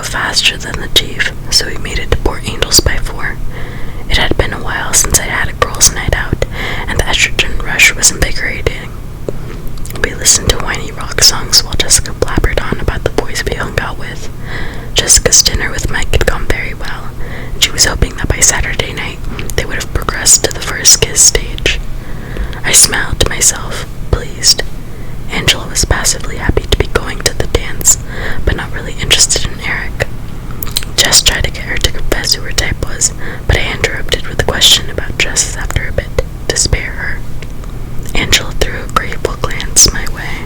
faster than the chief, so we made it to Port Angels by 4. It had been a while since I'd had a girls' night out, and the estrogen rush was invigorating. We listened to whiny rock songs while Jessica blabbered on about the boys we hung out with. Jessica's dinner with Mike had gone very well, and she was hoping that by Saturday night they would have progressed to the first kiss stage. I smiled to myself, pleased. Angela was passively happy to be going to the dance, but not really interested in Eric. Jess tried to get her to confess who her type was, but I interrupted with a question about dresses after a bit, to spare her. Angela threw a grateful glance my way.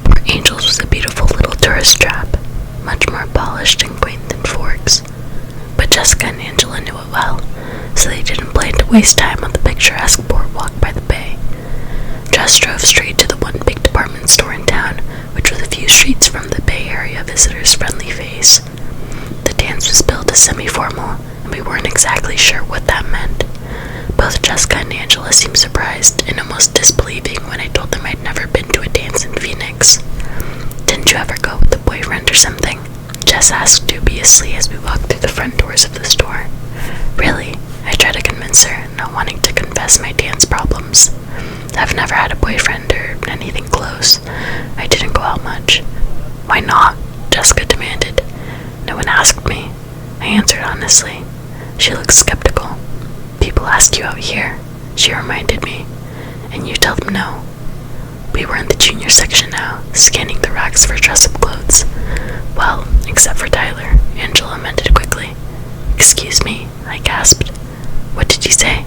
Port Angels was a beautiful little tourist trap, much more polished and quaint than Forks. But Jessica and Angela knew it well, so they didn't plan to waste time on the picturesque boardwalk by the bay. Jess drove straight to the one big department store in town, which was a few streets from the Bay Area visitors' friendly face. The dance was billed as semi-formal, and we weren't exactly sure what that meant. Both Jessica and Angela seemed surprised and almost disbelieving when I told them I'd never been to a dance in Phoenix. "Didn't you ever go with a boyfriend or something?" Jess asked dubiously as we walked through the front doors of the store. "Really?" I tried to convince her, not wanting to confess my dance problems. "I've never had a boyfriend or anything close. I didn't go out much." "Why not?" Jessica demanded. "No one asked me," I answered honestly. She looked skeptical. "People ask you out here," she reminded me, "and you tell them no." We were in the junior section now, scanning the racks for dress-up clothes. "Well, except for Tyler," Angela amended quickly. "Excuse me," I gasped. "What did you say?"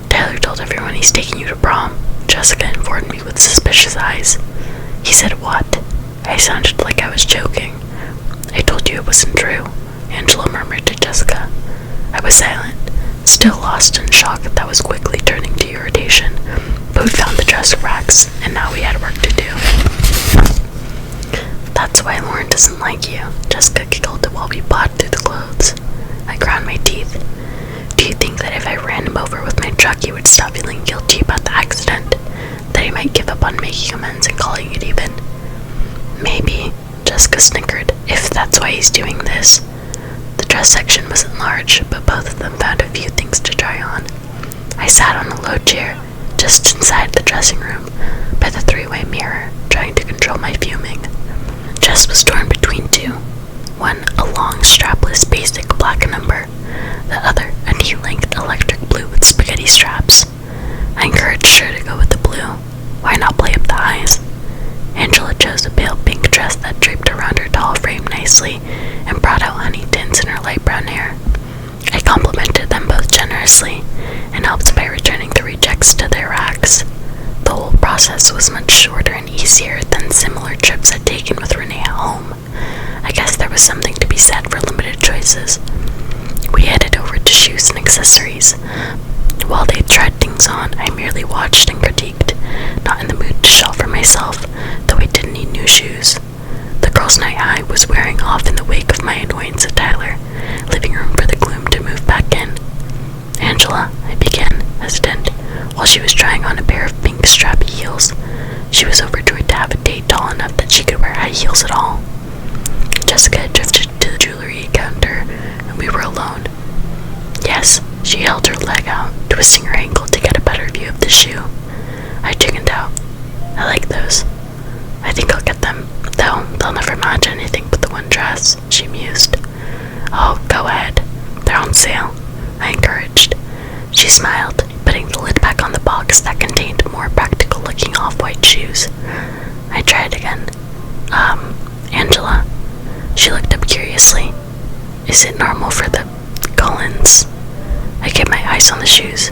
"Tyler told everyone he's taking you to prom," Jessica informed me with suspicious eyes. "He said what?" I sounded like I was joking. "I told you it wasn't true," Angela murmured to Jessica. I was silent, still lost in shock that was quickly turning to irritation, but we found the dress racks, and now we had work to do. "That's why Lauren doesn't like you," Jessica giggled while we pawed through the clothes. I ground my teeth. "Do you think that if I ran him over with my truck he would stop feeling guilty about the accident? That he might give up on making amends and calling it even?" "Maybe," Jessica snickered, "if that's why he's doing this." The dress section wasn't large, but both of them found a few things to try on. I sat on a low chair, just inside the dressing room, by the three-way mirror, trying to control my fuming. Jess was torn between two. One, a long, strapless, basic black number. The other, a knee-length electric blue with spaghetti straps. I encouraged her to go with the blue. Why not play up the eyes? Angela chose a pale pink dress that draped around her tall frame nicely and brought out honey tints in her light brown hair. I complimented them both generously and helped by returning the rejects to their racks. The whole process was much shorter and easier than similar trips I'd taken with Renee at home. I guess there was something to be said for limited choices. We headed over to shoes and accessories. While they tried things on, I merely watched and critiqued, not in the mood to shell for myself, though I didn't need new shoes. The girls' night I was wearing off in the wake of my annoyance at Tyler, leaving room for the gloom to move back in. "Angela," I began, hesitant, while she was trying on a pair of pink strappy heels. She was overjoyed to have a date tall enough that she could wear high heels at all. Jessica had drifted to the jewelry counter, and we were alone. "Yes," she held her leg out, twisting her ankle to get a better view of the shoe. I chickened out. "I like those. I think I'll get them, though they'll never match anything but the one dress," she mused. "Oh, go ahead. They're on sale," I encouraged. She smiled, putting the lid back on the box that contained more practical-looking off-white shoes. I tried again. Angela." She looked up curiously. "Is it normal for the Cullens?" I kept my eyes on the shoes.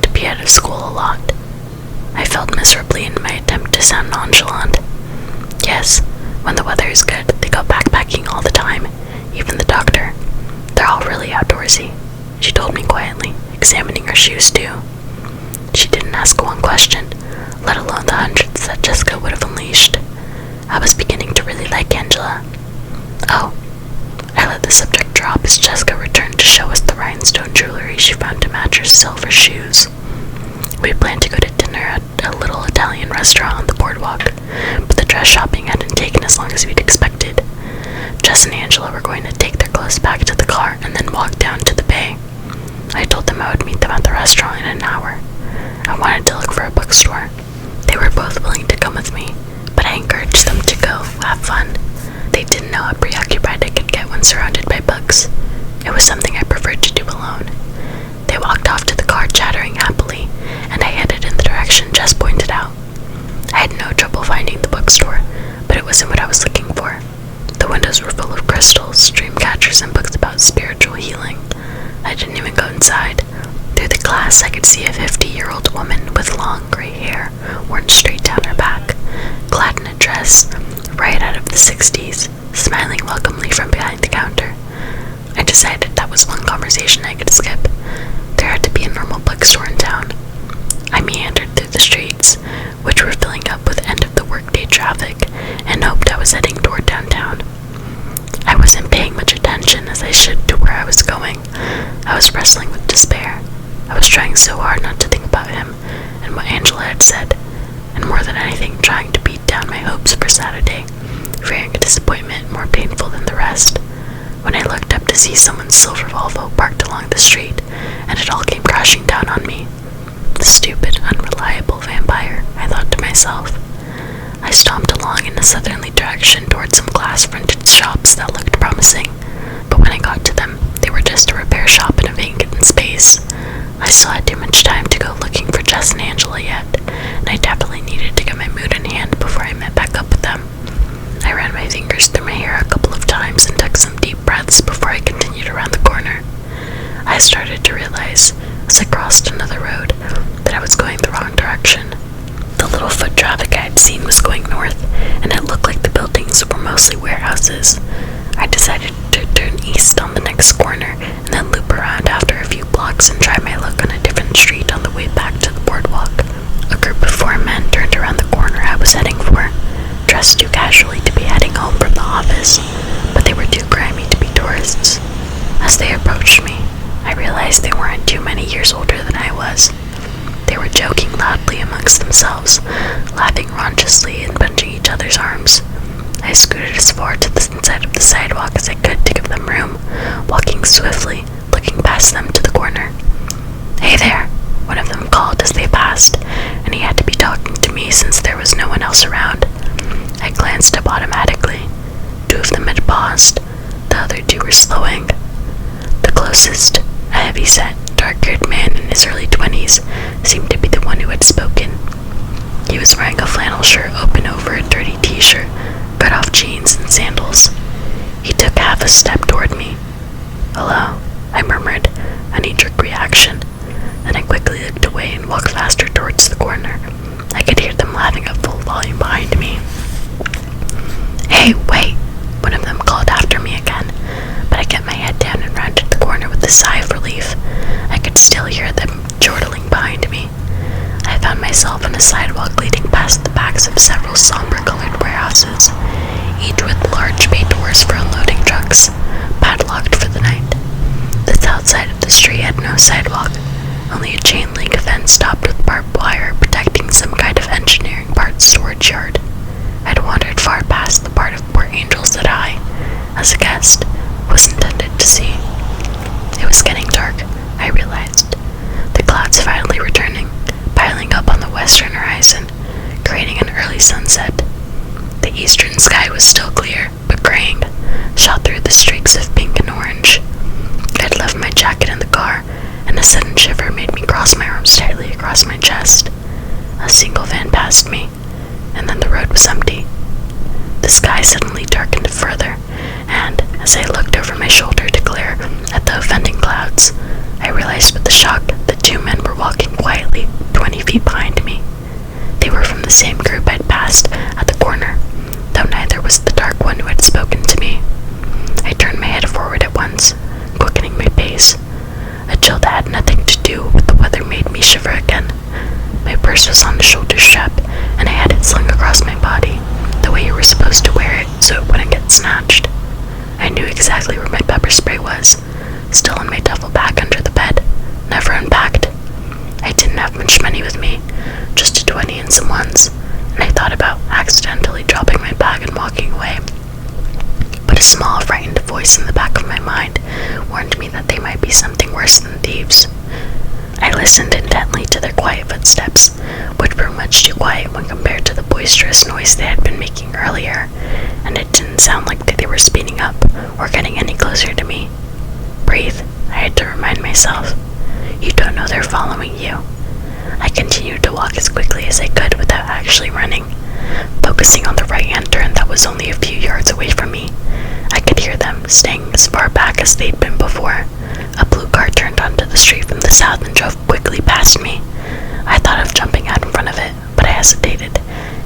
"To be out of school a lot." I felt miserably in my attempt to sound nonchalant. "Yes, when the weather is good, they go backpacking all the time, even the doctor. They're all really outdoorsy," she told me quietly, examining her shoes too. She didn't ask one question, let alone the hundreds that Jessica would have unleashed. I was beginning to really like Angela. "Oh." I let the subject drop as Jessica returned to show us the rhinestone jewelry she found to match her silver shoes. We planned to go to dinner at a little Italian restaurant on the boardwalk, but the dress shopping hadn't taken as long as we'd expected. Jess and Angela were going to take their clothes back to the car and then walk down to the bay. I told them I would meet them at the restaurant in an hour. I wanted to look for a bookstore. They were both willing to come with me, but I encouraged them to go have fun. They didn't know how preoccupied I could get when surrounded by books. It was something I preferred to do alone. They walked off to the car chattering happily, and I headed in the direction Jess pointed out. I had no trouble finding the bookstore, but it wasn't what I was looking for. The windows were full of crystals, dream catchers, and books about spiritual healing. I didn't even go inside. Through the glass, I could see a 50-year-old woman with long gray hair worn straight down her back, clad in a dress right out of the 60s, smiling welcomely from behind the counter. I decided that was one conversation I could skip. There had to be a normal bookstore in town. I meandered through the streets, which were filling up with end-of-the-workday traffic, and hoped I was heading toward downtown. I wasn't paying much attention as I should to where I was going. I was wrestling with despair. I was trying so hard not to think about him and what Angela had said, and more than anything trying to beat down my hopes for Saturday, fearing a disappointment more painful than the rest. When I looked up to see someone's silver Volvo parked along the street, and it all came crashing down on me. The stupid, unreliable vampire, I thought to myself. I stomped along in a southerly direction toward some glass-fronted shops that looked promising, but when I got to them, they were just a repair shop in a vacant space. I still had too much time to go looking for Jess and Angela yet, and I definitely needed to get my mood in hand before I met back up with them. I ran my fingers through my hair a couple of times and took some deep breaths before I continued around the corner. I started to realize, as I crossed another road, that I was going the wrong direction. The little foot traffic I had seen was going north, and it looked like the buildings were mostly warehouses. I decided to turn east on the next corner, and then loop around after a few blocks and try my luck on a different street on the way back to the boardwalk. A group of 4 men turned around the corner I was heading for, dressed too casually to be heading home from the office, but they were too grimy to be tourists. As they approached me, I realized they weren't too many years older than I was. They were joking loudly amongst themselves, laughing raucously and punching each other's arms. I scooted as far to the inside of the sidewalk as I could to give them room, walking swiftly, looking past them to the corner. "Hey there," one of them called as they passed, and he had to be talking to me since there was no one else around. I glanced up automatically. 2 of them had paused. The other 2 were slowing. The closest, a heavy-set, dark-haired man in his early 20s, seemed to be the one who had spoken. He was wearing a flannel shirt open over a dirty t-shirt, cut-off jeans, and sandals. He took half a step toward me. "Hello," I murmured, a knee-jerk reaction. Then I quickly looked away and walked faster towards the corner. I could hear them laughing at full volume behind me. "Hey, wait!" one of them called after me again, but I kept my head down and rounded the corner with a sigh of relief. I could still hear them chortling behind me. I found myself on a sidewalk leading past the backs of several somber-colored warehouses, each with large bay doors for unloading trucks, padlocked for the night. The south side of the street had no sidewalk, only a chain-link fence topped with barbed wire protecting some kind of engineering parts storage yard. I'd wandered far past the part of Port Angels that I, as a guest, was intended to see. It was getting dark, I realized. The clouds finally returning, piling up on the western horizon, creating an early sunset. The eastern sky was still clear, but graying, shot through the streaks of pink and orange. I'd left my jacket in the car, and a sudden shiver made me cross my arms tightly across my chest. A single van passed me, and then the road was empty. The sky suddenly darkened further, and, as I looked over my shoulder to glare at the offending clouds, I realized with a shock that 2 men were walking quietly 20 feet behind me. They were from the same group I'd passed at the corner, though neither was the dark one who had spoken to me. I turned my head forward at once, quickening my pace. A chill that had nothing to do with the weather made me shiver again. My purse was on the shoulder strap, and I had it slung across my body, the way you were supposed to wear it so it wouldn't get snatched. I knew exactly where my pepper spray was, still in my duffel bag under the bed, never unpacked. I didn't have much money with me, just a 20 and some ones, and I thought about accidentally dropping my bag and walking away. But small, frightened voice in the back of my mind warned me that they might be something worse than thieves. I listened intently to their quiet footsteps, which were much too quiet when compared to the boisterous noise they had been making earlier, and it didn't sound like they were speeding up or getting any closer to me. Breathe, I had to remind myself. You don't know they're following you. I continued to walk as quickly as I could without actually running, focusing on the right-hand turn that was only a few yards away from me. I could hear them, staying as far back as they'd been before. A blue car turned onto the street from the south and drove quickly past me. I thought of jumping out in front of it, but I hesitated,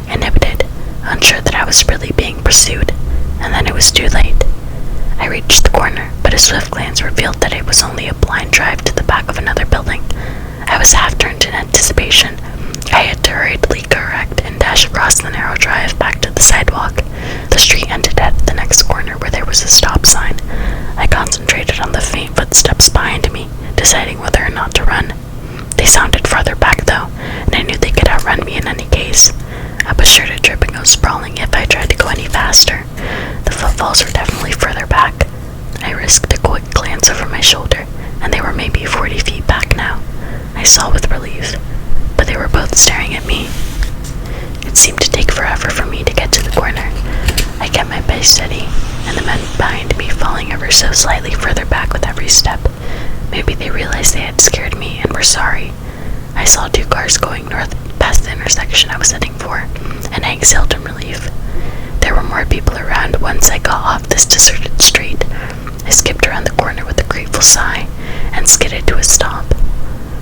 inhibited, unsure that I was really being pursued, and then it was too late. I reached the corner, but a swift glance revealed that it was only a blind drive to the back of another building. I was half-turned in anticipation. I had to hurriedly correct and dash across the narrow drive back to the sidewalk. The street ended at the next corner where there was a stop sign. I concentrated on the faint footsteps behind me, deciding whether or not to run. They sounded farther back though, and I knew they could outrun me in any case. I was sure to trip and go sprawling if I tried to go any faster. The footfalls were definitely further back. I risked a quick glance over my shoulder, and they were maybe 40 feet back now. I saw with relief, but they were both staring at me. It seemed to take forever for me to get to the corner. I kept my pace steady, and the men behind me falling ever so slightly further back with every step. Maybe they realized they had scared me and were sorry. I saw 2 cars going north past the intersection I was heading for, and I exhaled in relief. There were more people around once I got off this deserted street. I skipped around the corner with a grateful sigh and skidded to a stop.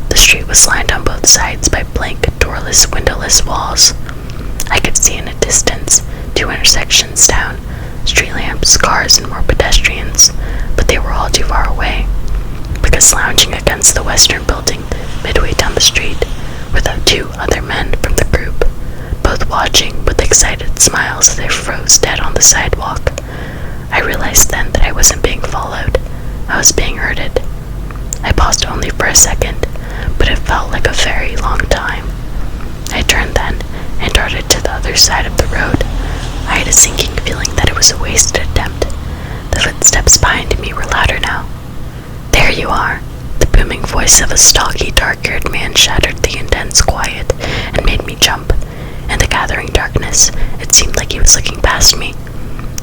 The street was lined on both sides by blank, doorless, windowless walls. I could see in a distance 2 intersections down, street lamps, cars, and more pedestrians, but they were all too far away, because lounging against the western building midway down the street were the 2 other men from the group, both watching with excited smiles as they froze dead on the sidewalk. I realized then that I wasn't being followed. I was being herded. I paused only for a second, but it felt like a very long time. I turned then and darted to the other side of the road. I had a sinking feeling that it was a wasted attempt. The footsteps behind me were louder now. There you are! The booming voice of a stocky, dark-haired man shattered the intense quiet and made me jump. In the gathering darkness, it seemed like he was looking past me.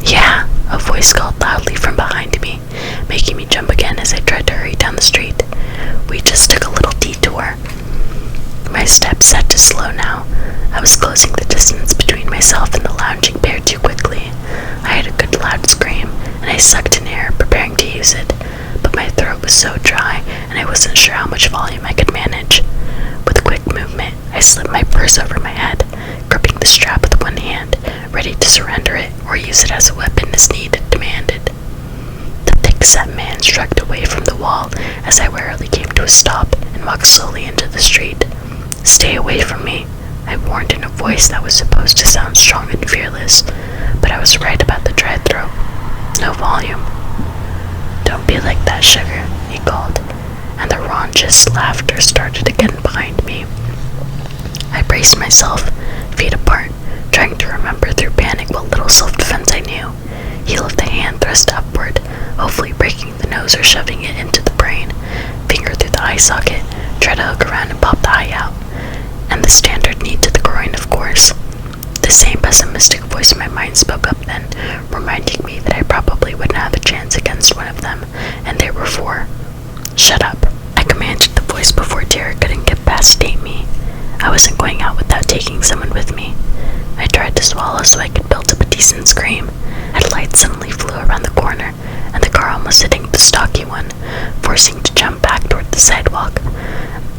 Yeah! A voice called loudly from behind me, making me jump again as I tried to hurry down the street. We just took a little detour. My steps had to slow now. I was closing the distance between myself and the lounging pair too quickly. I had a good loud scream, and I sucked in air, preparing to use it, but my throat was so dry, and I wasn't sure how much volume I could manage. With a quick movement, I slipped my purse over my head, gripping the strap with one hand, ready to surrender it or use it as a weapon as need demanded. The thick-set man shrugged away from the wall as I warily came to a stop and walked slowly into the street. Stay away from me, I warned in a voice that was supposed to sound strong and fearless, but I was right about the dry throat. No volume. Don't be like that, sugar, he called, and the raucous laughter started again behind me. I braced myself, feet apart, trying to remember through panic what little self-defense I knew. Heel of the hand thrust upward, hopefully breaking the nose or shoving it into the brain. Finger through the eye socket, try to hook around and pop the eye out. And the standard knee to the groin, of course. The same pessimistic voice in my mind spoke up then, reminding me that I probably wouldn't have a chance against one of them, and there were 4. Shut up, I commanded the voice before terror couldn't get past me. I wasn't going out without taking someone with me. I tried to swallow so I could build up a decent scream. A light suddenly flew around the corner, and the car almost hitting the stocky one, forcing to jump back toward the sidewalk.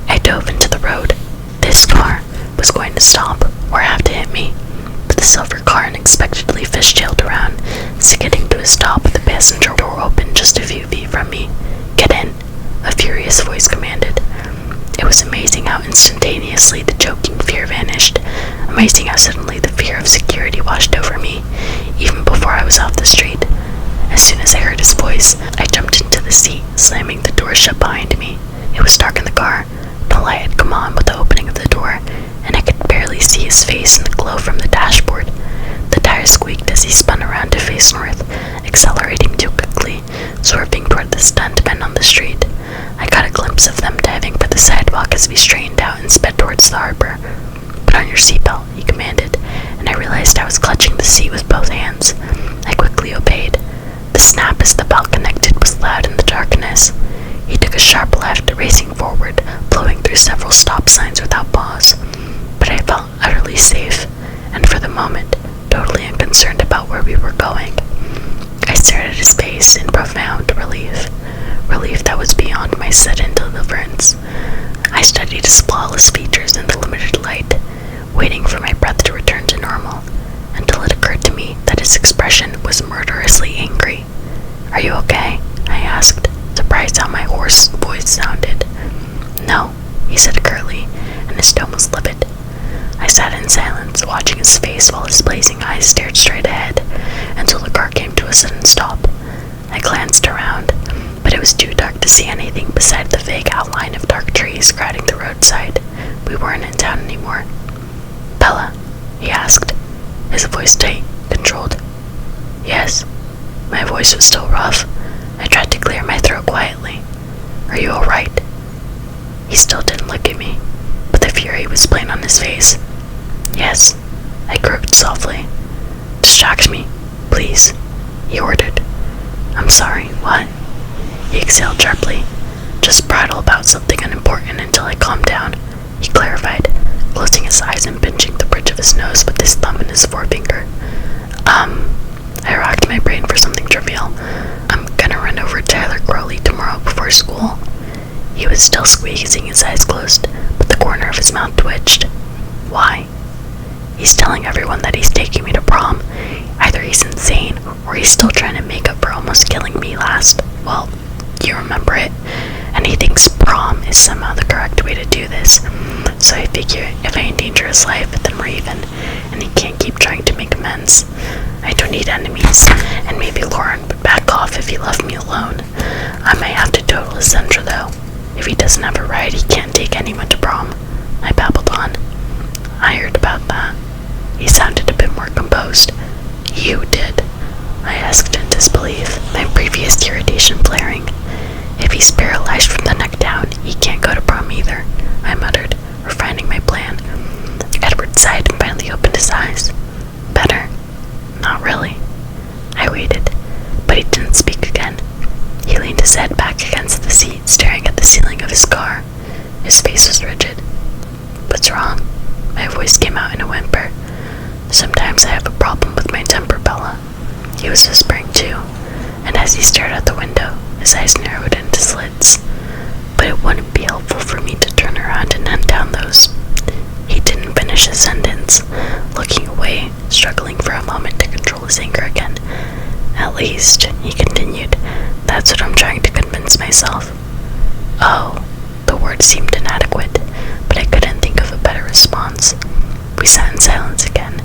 I dove into the road. This car was going to stop or have to hit me, but the silver car unexpectedly fishtailed around, skidding to a stop with the passenger door open just a few feet from me. Get in, a furious voice commanded. It was amazing how instantaneously the choking fear vanished, amazing how suddenly the fear of security washed over me, even before I was off the street. As soon as I heard his voice, I jumped into the seat, slamming the door shut behind me. It was dark in the car. No light had come on with the opening of the door, and I could barely see his face in the glow from the dashboard. The tire squeaked as he spun around to face north, accelerating too quickly, swerving toward the stuntmen on the street. I caught a glimpse of them diving for the sidewalk as we straightened out and sped towards the harbor. "Put on your seatbelt," he commanded, and I realized I was clutching the seat with both hands. I quickly obeyed. The snap as the belt connected was loud in the darkness. He took a sharp left, racing forward, blowing through several stop signs without pause. But I felt utterly safe, and for the moment, totally unconcerned about where we were going. I stared at his face in profound relief that was beyond my sudden deliverance. I studied his flawless features in the limited light, waiting for my breath to return to normal, until it occurred to me that his expression was murderously angry. "Are you okay?" I asked, surprised how my hoarse voice sounded. "No," he said curtly, and his tone was livid. I sat in silence, watching his face while his blazing eyes stared straight ahead, until the car came to a sudden stop. I glanced around, but it was too dark to see anything beside the vague outline of dark trees crowding the roadside. We weren't in town anymore. "Bella?" he asked, his voice tight, controlled. "Yes." My voice was still rough. I tried to clear my throat quietly. "Are you alright?" He still didn't look at me, but the fury was plain on his face. "Yes," I croaked softly. "Distract me, please," he ordered. "I'm sorry, what?" He exhaled sharply. "Just prattle about something unimportant until I calm down," he clarified, closing his eyes and pinching the bridge of his nose with his thumb and his forefinger. I racked my brain for something trivial. "I'm gonna run over Tyler Crowley tomorrow before school." He was still squeezing his eyes closed, but the corner of his mouth twitched. "Why?" "He's telling everyone that he's taking me to prom. Either he's insane, or he's still trying to make up for almost killing me last. Well, you remember it. And he thinks prom is somehow the correct way to do this. So I figure if I endanger his life, then we're even, and he can't keep trying to make amends. I don't need enemies, and maybe Lauren would back off if he left me alone. I might have to total his Centra though. If he doesn't have a ride, he can't take anyone to prom," I babbled on. "I heard about that." He sounded a bit more composed. "You did?" I asked in disbelief, my previous irritation flaring. "If he's paralyzed from the neck down, he can't go to prom either," I muttered, refining my plan. Edward sighed and finally opened his eyes. "Better?" "Not really." I waited, but he didn't speak again. He leaned his head back against the seat, staring at the ceiling of his car. His face was rigid. "What's wrong?" My voice came out in a whimper. "Sometimes I have a problem with my temper, Bella." He was whispering too, and as he stared out the window, his eyes narrowed into slits. "But it wouldn't be helpful for me to turn around and hunt down those..." He didn't finish his sentence, looking away, struggling for a moment to control his anger again. "At least," he continued, "that's what I'm trying to convince myself." "Oh," the word seemed inadequate, but I couldn't think of a better response. We sat in silence again.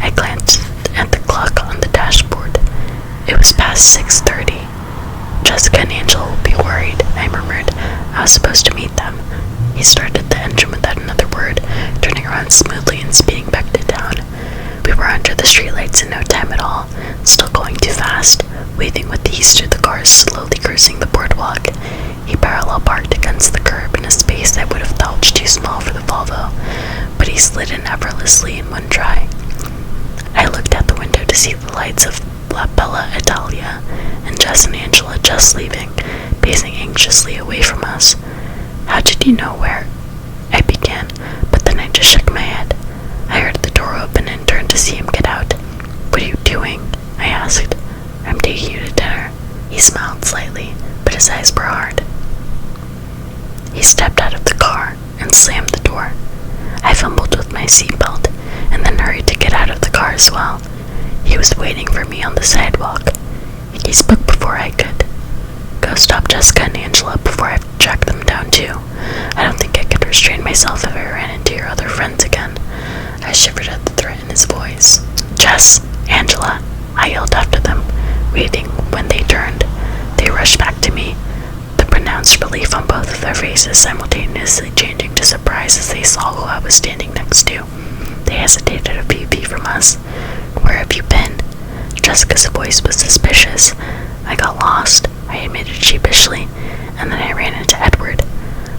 I glanced at the clock on the dashboard. It was past 6:30. "Jessica and Angela will be worried," I murmured. "I was supposed to meet them." He started the engine without another word, turning around smoothly and speeding back to town. We were under the streetlights in no time at all, still going too fast, weaving with ease through the cars slowly cruising the boardwalk. He parallel parked against the curb in a space I would have thought too small for the Volvo, but he slid in effortlessly in one try. I looked out the window to see the lights of La Bella Italia and Jess and Angela just leaving, pacing anxiously away from us. "How did you know where?" I began, but then I just shook my head. I heard the door open and turned to see him get out. "What are you doing?" I asked. "I'm taking you to dinner." He smiled slightly, but his eyes were hard. He stepped out of the car and slammed the door. I fumbled with my seatbelt and then hurried to get out of the car as well. He was waiting for me on the sidewalk. He spoke before I could. "Go stop Jessica and Angela before I have to track them down too. I don't think I could restrain myself if I ran into your other friends again." I shivered at the threat in his voice. "Jess, Angela," I yelled after them, waving when they turned. They rushed back to me, the pronounced relief on both of their faces simultaneously changing to surprise as they saw who I was standing next to. They hesitated a few feet from us. "Where have you been?" Jessica's voice was suspicious. I got lost, I admitted sheepishly, and then I ran into Edward.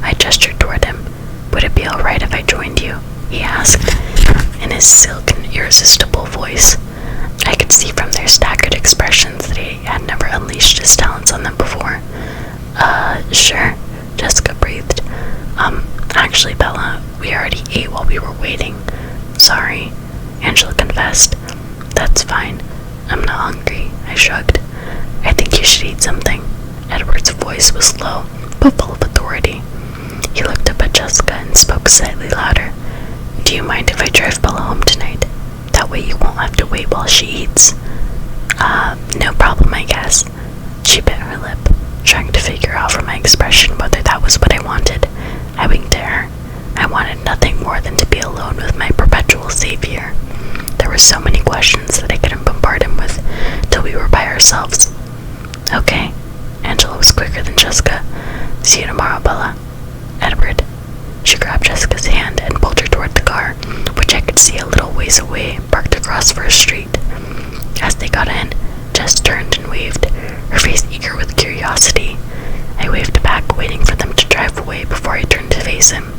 I gestured toward him. Would it be alright if I joined you? He asked, in his silken, irresistible voice. I could see from their staggered expressions that he had never unleashed his talents on them before. Sure, Jessica breathed. Actually, Bella, we already ate while we were waiting. Sorry, Angela confessed. That's fine. I'm not hungry, I shrugged. I think you should eat something. Edward's voice was low, but full of authority. He looked up at Jessica and spoke slightly louder. Do you mind if I drive Bella home tonight? That way you won't have to wait while she eats. No problem, I guess. She bit her lip, trying to figure out from my expression whether that was what I wanted. I winked at her. I wanted nothing more than to be alone with my perpetual savior. There were so many questions that I couldn't bombard him with till we were by ourselves. Okay. Angela was quicker than Jessica. See you tomorrow, Bella. Edward. She grabbed Jessica's hand and pulled her toward the car, which I could see a little ways away, parked across First Street. As they got in, Jess turned and waved, her face eager with curiosity. I waved back, waiting for them to drive away before I turned to face him.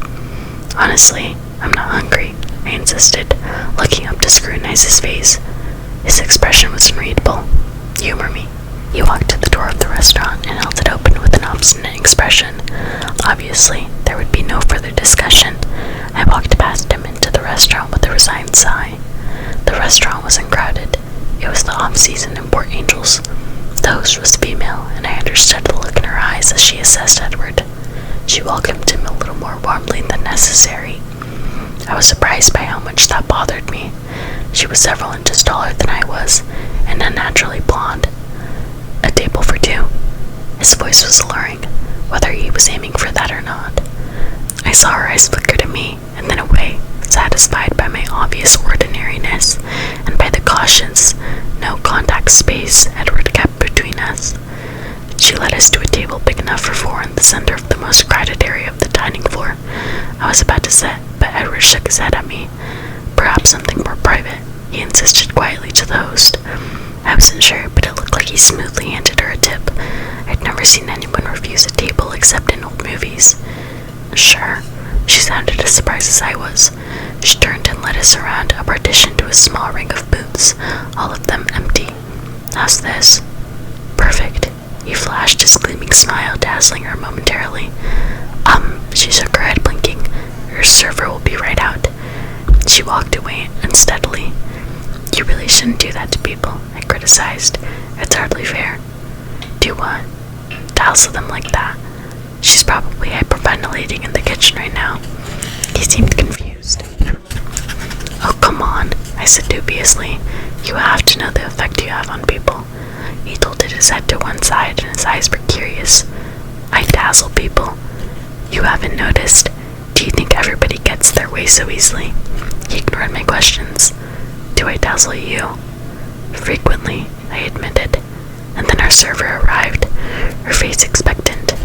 Honestly, I'm not hungry, I insisted, looking up to scrutinize his face. His expression was unreadable. Humor me. He walked to the door of the restaurant and held it open with an obstinate expression. Obviously, there would be no further discussion. I walked past him into the restaurant with a resigned sigh. The restaurant wasn't crowded. It was the off-season in Port Angels. The host was female, and I understood the look in her eyes as she assessed Edward. She welcomed him a little more warmly than necessary. I was surprised by how much that bothered me. She was several inches taller than I was, and unnaturally blonde. A table for two. His voice was alluring, whether he was aiming for that or not. I saw her eyes flicker to me, and then away, satisfied by my obvious ordinariness, and by the cautious, no-contact space Edward kept between us. She led us to a table big enough for four in the center of the most crowded area of the dining floor. I was about to sit, but Edward shook his head at me. Perhaps something more private, he insisted quietly to the host. I wasn't sure, but it looked like he smoothly handed her a tip. I'd never seen anyone refuse a table except in old movies. Sure. She sounded as surprised as I was. She turned and led us around a partition to a small ring of booths, all of them empty. How's this? Perfect. He flashed his gleaming smile, dazzling her momentarily. She shook her head, blinking. Your server will be right out. She walked away unsteadily. You really shouldn't do that to people, I criticized. It's hardly fair. Do what? Dazzle them like that. She's probably hyperventilating in the kitchen right now. He seemed confused. Oh, come on, I said dubiously. You have to know the effect you have on people. He tilted his head to one side and his eyes were curious. I dazzle people. You haven't noticed. Do you think everybody gets their way so easily? He ignored my questions. Do I dazzle you? Frequently, I admitted. And then our server arrived, her face expectant.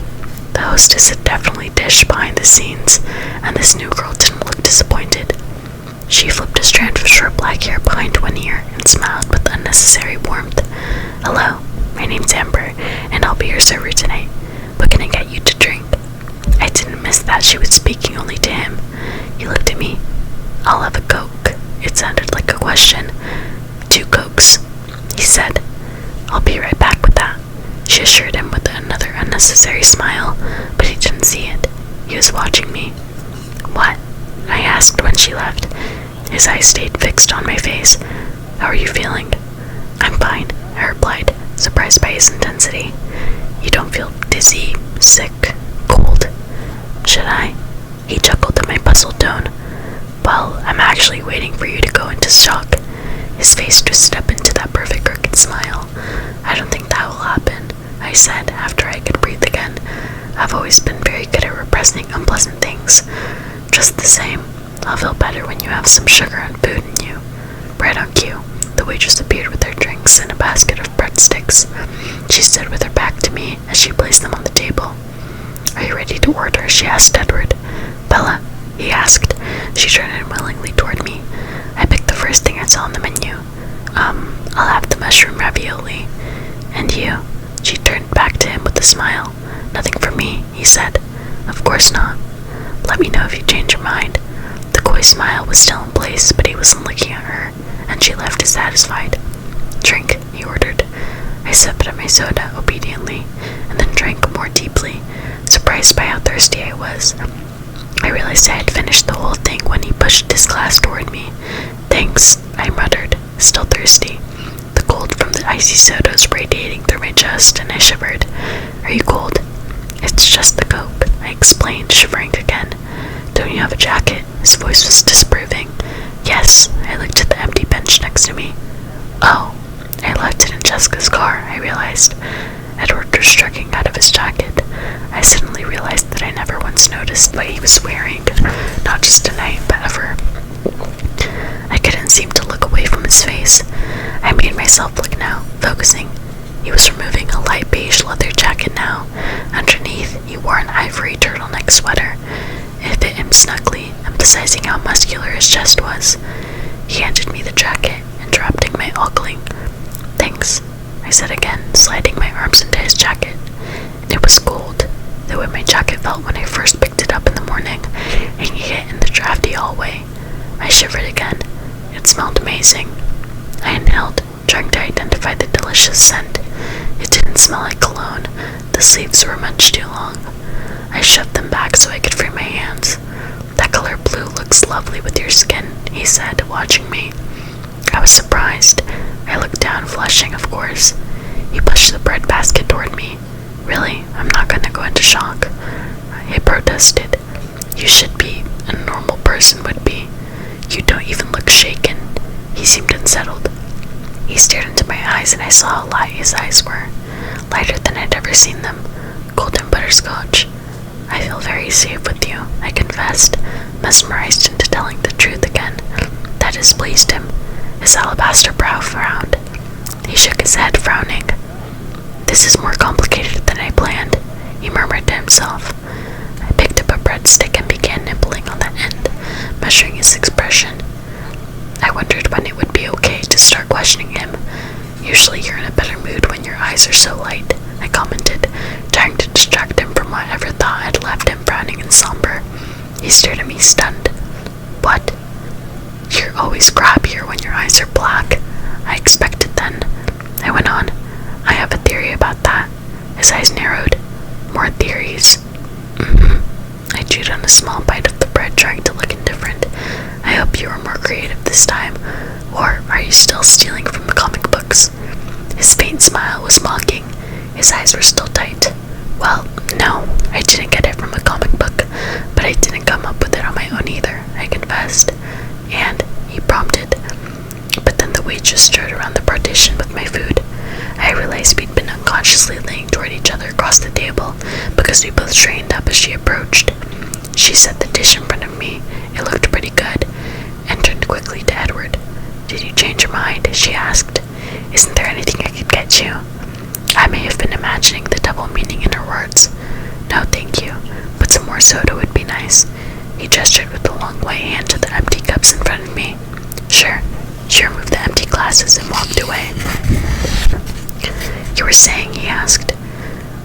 The hostess had definitely dished behind the scenes, and this new girl didn't look disappointed. She flipped a strand of short black hair behind one ear and smiled with unnecessary warmth. Hello, my name's Amber, and I'll be your server tonight. What can I get you to drink? I didn't miss that she was speaking only to him. He looked at me. I'll have a Coke. It sounded like a question. 2 Cokes, he said. I'll be right back with that. She assured him with another unnecessary smile, but he didn't see it. He was watching me. What? I asked when she left. His eyes stayed fixed on my face. How are you feeling? I'm fine, I replied, surprised by his intensity. You don't feel dizzy, sick, cold? Should I? He chuckled at my puzzled tone. Well, I'm actually waiting for you to go into shock. His face twisted up into that perfect crooked smile. I don't think that will happen, I said after I could breathe again. I've always been very good at repressing unpleasant things. Just the same, I'll feel better when you have some sugar and food in you. Right on cue, the waitress appeared with her drinks and a basket of breadsticks. She stood with her back to me as she placed them on the table. Are you ready to order? She asked Edward. Bella, he asked. She turned unwillingly toward me. I picked the first thing I saw on the menu. I'll have the mushroom ravioli. And you? She turned back to him with a smile. Nothing for me, he said. Of course not. Let me know if you change your mind. The coy smile was still in place, but he wasn't looking at her, and she left dissatisfied. Drink, he ordered. I sipped at my soda obediently, and then drank more deeply, surprised by how thirsty I was. I realized I had finished the whole thing when he pushed his glass toward me. Thanks, I muttered, still thirsty. The cold from the icy soda was radiating through my chest, and I shivered. Are you cold? It's just the Coke, I explained, shivering again. Don't you have a jacket? His voice was disapproving. Yes, I looked at the empty bench next to me. Oh, I left it in Jessica's car, I realized. Edward was struggling out of his jacket. I suddenly realized that I never once noticed what he was wearing, not just tonight, but ever. I couldn't seem to look away from his face. I made myself look now, focusing. He was removing a light beige leather jacket now. Underneath, he wore an ivory turtleneck sweater. It fit him snugly, emphasizing how muscular his chest was. He handed me the jacket, interrupting my ogling. Thanks, I said again, sliding my arms into his jacket. It was cold, the way my jacket felt when I first picked it up in the morning, hanging it in the drafty hallway. I shivered again. It smelled amazing. I inhaled, trying to identify the delicious scent. It didn't smell like cologne. The sleeves were much too long. I shoved them back so I could free my hands. That color blue looks lovely with your skin, he said, watching me. I was surprised. I looked down, flushing, of course. He pushed the bread basket toward me. Really, I'm not going to go into shock. I protested. You should be. A normal person would be. You don't even look shaken. He seemed unsettled. He stared into my eyes, and I saw how light his eyes were. Lighter than I'd ever seen them. Golden butterscotch. I feel very safe with you, I confessed, mesmerized into telling the truth again. That displeased him. His alabaster brow frowned. He shook his head, frowning. This is more complicated than I planned, he murmured to himself. I picked up a breadstick and began nibbling on the end, measuring his expression. I wondered when it would be okay to start questioning him. Usually you're in a better mood when your eyes are so light, I commented, trying to distract him from whatever thought had left him frowning and somber. He stared at me, stunned. What? You're always crabbier when your eyes are black, I expected then. I went on. I have a theory about that. His eyes narrowed. More theories. I chewed on a small bite of the bread, trying to look indifferent. I hope you were more creative this time. Or are you still stealing from the comic books? His faint smile was mocking. His eyes were still tight. Well, no, I didn't get it from a comic book, but I didn't come up with it on my own either, I confessed. And, he prompted. But then the waitress strode around the partition with my food. I realized we'd been unconsciously leaning toward each other across the table because we both straightened up as she approached. She set the dish in front of me. It looked pretty good, and turned quickly to Edward. Did you change your mind? She asked. Isn't there anything I could get you? I may have been imagining the double meaning in her words. No, thank you, but some more soda would be nice. He gestured with a long white hand to the empty cups in front of me. Sure. She removed the empty glasses and walked away. You were saying, he asked.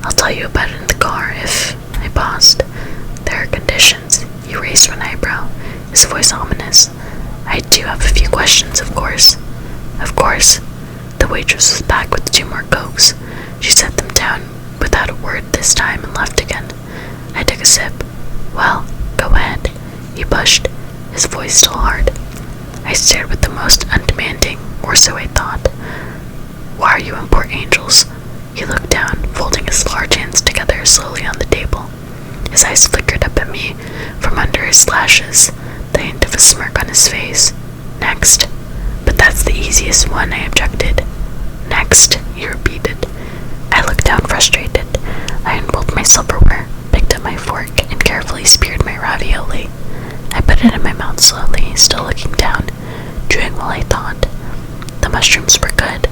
I'll tell you about it in the car if... I paused. There are conditions. He raised one eyebrow, his voice ominous. I do have a few questions, of course. Of course. The waitress was back with 2 more Cokes. She set them down without a word this time and left again. I took a sip. Well, go ahead. He pushed, his voice still hard. I stared with the most undemanding, or so I thought. Why are you in Port Angels? He looked down, folding his large hands together slowly on the table. His eyes flickered up at me from under his lashes, the hint of a smirk on his face. Next. But that's the easiest one, I objected. Next, he repeated. I looked down frustrated. I unrolled my silverware, picked up my fork, and carefully speared my ravioli. I put it in my mouth slowly, still looking down, chewing while I thought. The mushrooms were good.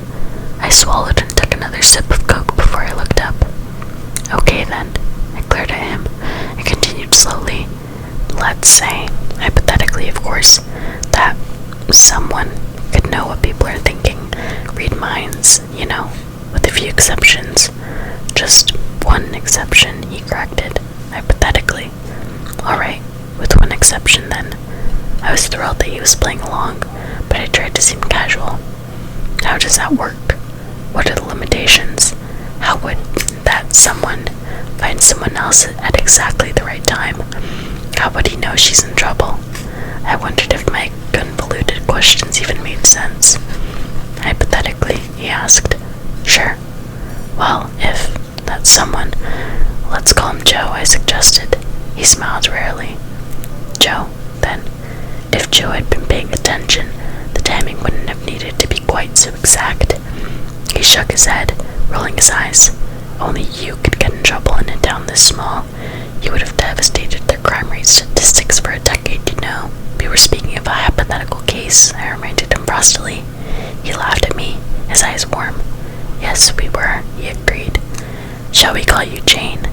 I swallowed and took another sip of Coke before I looked up. Okay then, I glared at him and continued slowly. Let's say, hypothetically of course, that someone could know what people are thinking, read minds, confusion then. I was thrilled that he was playing along, but I tried to seem casual. How does that work? What are the limitations? How would that someone find someone else at exactly the right time? How would he know she's in trouble? I wondered if my convoluted questions even made sense. Hypothetically, he asked. Sure. Well, if that someone, let's call him Joe, I suggested. He smiled rarely. Joe, then. If Joe had been paying attention, the timing wouldn't have needed to be quite so exact. He shook his head, rolling his eyes. Only you could get in trouble in a town this small. You would have devastated their crime rate statistics for a decade, you know. We were speaking of a hypothetical case, I reminded him frostily. He laughed at me, his eyes warm. Yes, we were, he agreed. Shall we call you Jane?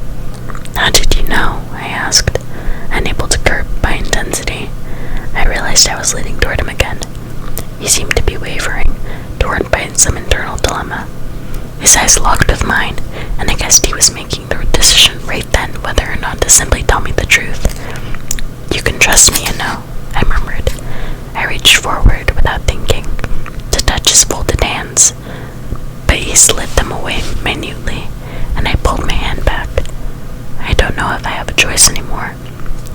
How did you know? I asked, unable to curb my intensity. I realized I was leaning toward him again. He seemed to be wavering, torn by some internal dilemma. His eyes locked with mine, and I guessed he was making the decision right then whether or not to simply tell me the truth. You can trust me, you know, I murmured. I reached forward without thinking, to touch his folded hands, but he slid them away minutely, and I pulled my hand back. I don't know if I have a choice anymore.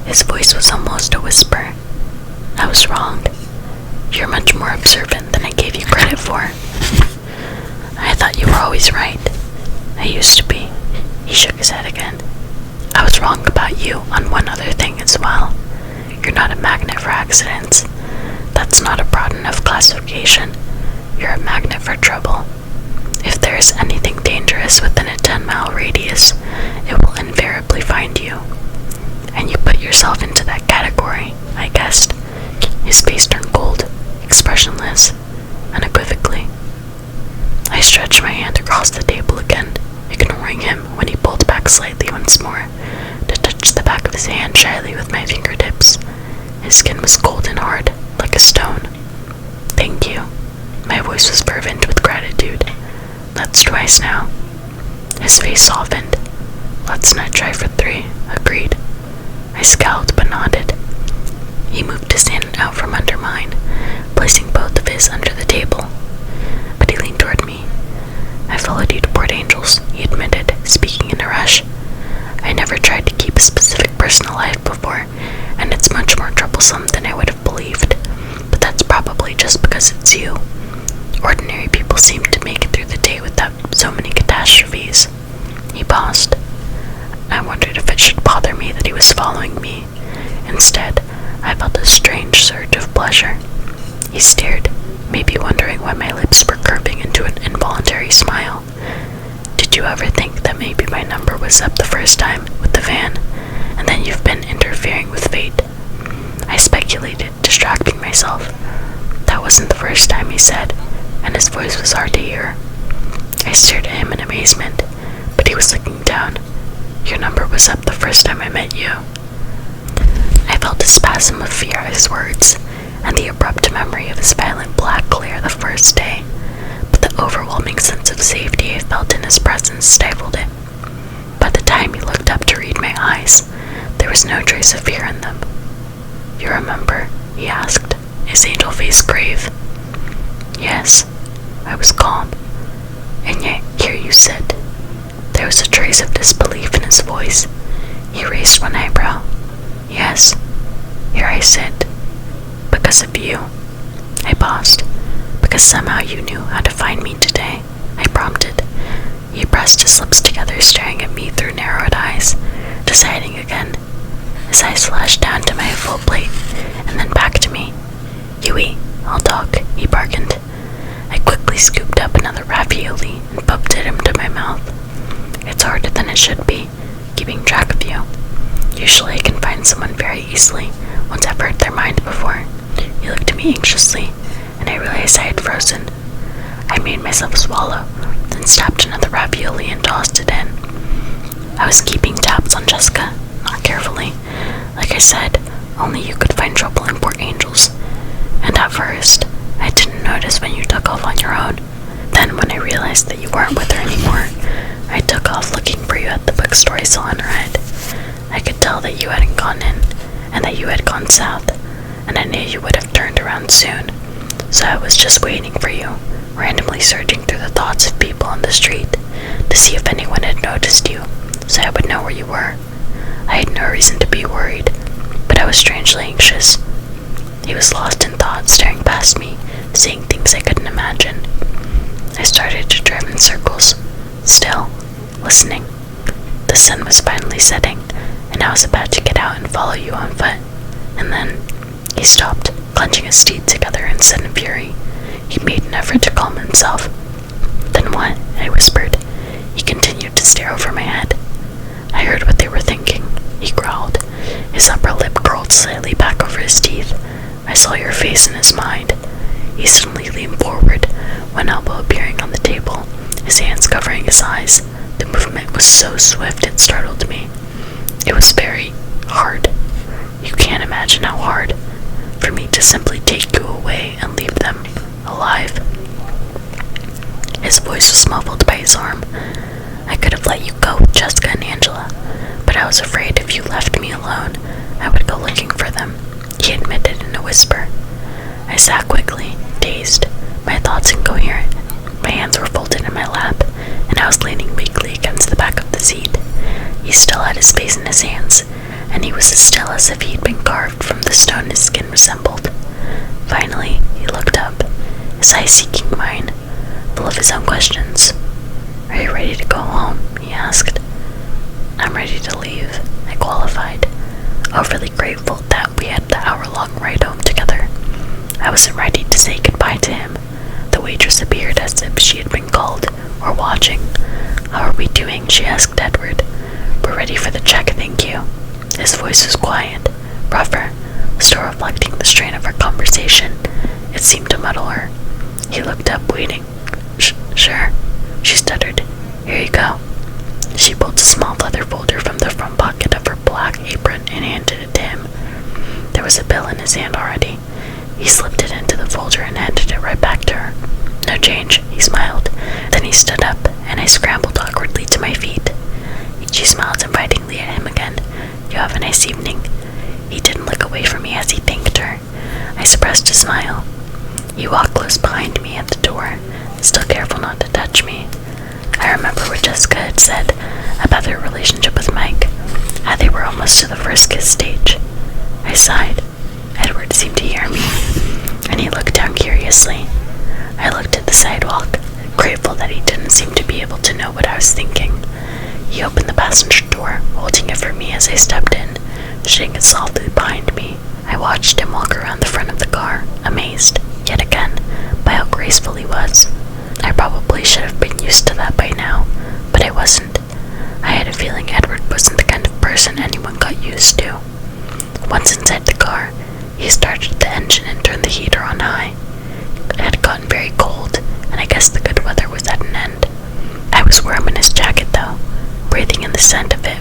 His voice was almost a whisper. I was wrong. You're much more observant than I gave you credit for. I thought you were always right. I used to be. He shook his head again. I was wrong about you on one other thing as well. You're not a magnet for accidents. That's not a broad enough classification. You're a magnet for trouble. If there is anything dangerous within a 10-mile radius, it will invariably find you. And you put yourself into that category, I guessed. His face turned cold, expressionless, unequivocally. I stretched my hand across the table again, ignoring him when he pulled back slightly once more, to touch the back of his hand shyly with my fingertips. His skin was cold and hard, like a stone. Thank you. My voice was fervent with gratitude. That's twice now. His face softened. Let's not try for 3, agreed. I scowled but nodded. He moved his hand out from under mine, placing both of his under the table. But he leaned toward me. I followed you to Port Angels, he admitted, speaking in a rush. I never tried to keep a specific person alive before, and it's much more troublesome than I would have believed. But that's probably just because it's you. Ordinary people seem to make it through the day without so many catastrophes. He paused. I wondered if it should bother me that he was following me. Instead, I felt a strange surge of pleasure. He stared, maybe wondering why my lips were curving into an involuntary smile. Did you ever think that maybe my number was up the first time with the van, and then you've been interfering with fate? I speculated, distracting myself. That wasn't the first time, he said, and his voice was hard to hear. I stared at him in amazement, but he was looking down. Your number was up the first time I met you. I felt a spasm of fear at his words, and the abrupt memory of his violent black glare the first day, but the overwhelming sense of safety I felt in his presence stifled it. By the time he looked up to read my eyes, there was no trace of fear in them. You remember? He asked, his angel face grave. Yes, I was calm, and yet here you sit. There was a trace of disbelief in his voice. He raised one eyebrow. Yes, here I sit. Because of you. I paused. Because somehow you knew how to find me today, I prompted. He pressed his lips together, staring at me through narrowed eyes, deciding again. His eyes flashed down to my full plate, and then back to me. You eat, I'll talk, he bargained. I quickly scooped up another ravioli and pumped it into my mouth. It's harder than it should be, keeping track of you. Usually I can find someone very easily, once I've read their mind before. He looked at me anxiously, and I realized I had frozen. I made myself swallow, then snapped another ravioli and tossed it in. I was keeping tabs on Jessica, not carefully. Like I said, only you could find trouble in Port Angels. And at first, I didn't notice when you took off on your own. Then when I realized that you weren't with her anymore, I took off looking for you at the bookstore I saw and read. I could tell that you hadn't gone in, and that you had gone south, and I knew you would have turned around soon. So I was just waiting for you, randomly searching through the thoughts of people on the street to see if anyone had noticed you, so I would know where you were. I had no reason to be worried, but I was strangely anxious. He was lost in thought, staring past me, seeing things I couldn't imagine. I started to drive in circles, still, listening. The sun was finally setting, and I was about to get out and follow you on foot, and then he stopped, clenching his teeth together in sudden fury. He made an effort to calm himself. "Then what?" I whispered. He continued to stare over my head. "I heard what they were thinking," he growled. His upper lip curled slightly back over his teeth. "I saw your face in his mind." He suddenly leaned forward, one elbow appearing on the table, his hands covering his eyes. The movement was so swift it startled me. It was very hard. You can't imagine how hard. For me to simply take you away and leave them alive. His voice was muffled by his arm. "I could have let you go with Jessica and Angela, but I was afraid if you left me alone, I would go looking for them," he admitted in a whisper. I sat quickly, dazed, my thoughts incoherent. My hands were folded in my lap, and I was leaning weakly against the back of the seat. He still had his face in his hands, and he was as still as if he'd been carved from the stone his skin resembled. Finally, he looked up, his eyes seeking mine, full of his own questions. "Are you ready to go home?" he asked. "I'm ready to leave," I qualified, overly grateful that we had the hour-long ride home together. I wasn't ready to say goodbye to him. The waitress appeared as if she had been called, or watching. "How are we doing?" she asked Edward. "We're ready for the check, thank you." His voice was quiet, rougher, still reflecting the strain of our conversation. It seemed to muddle her. He looked up, waiting. Sure," she stuttered. "Here you go." She pulled a small leather folder from the front pocket of her black apron and handed it to him. There was a bill in his hand already. He slipped it into the folder and handed it right back to her. "No change," he smiled. Then he stood up, and I scrambled awkwardly to my feet. She smiled invitingly at him again. "You have a nice evening." He didn't look away from me as he thanked her. I suppressed a smile. He walked close behind me at the door, still careful not to touch me. I remember what Jessica had said about their relationship with Mike, how they were almost to the first kiss stage. I sighed. Edward seemed to hear me, and he looked down curiously. I looked at the sidewalk, grateful that he didn't seem to be able to know what I was thinking. He opened the passenger door, holding it for me as I stepped in, shutting it softly behind me. I watched him walk around the front of the car, amazed, yet again, by how graceful he was. I probably should have been used to that by now, but I wasn't. I had a feeling Edward wasn't the kind of person anyone got used to. Once inside the car, he started the engine and turned the heater on high. It had gotten very cold, and I guess the good weather was at an end. I was warm in his jacket, though, breathing in the scent of it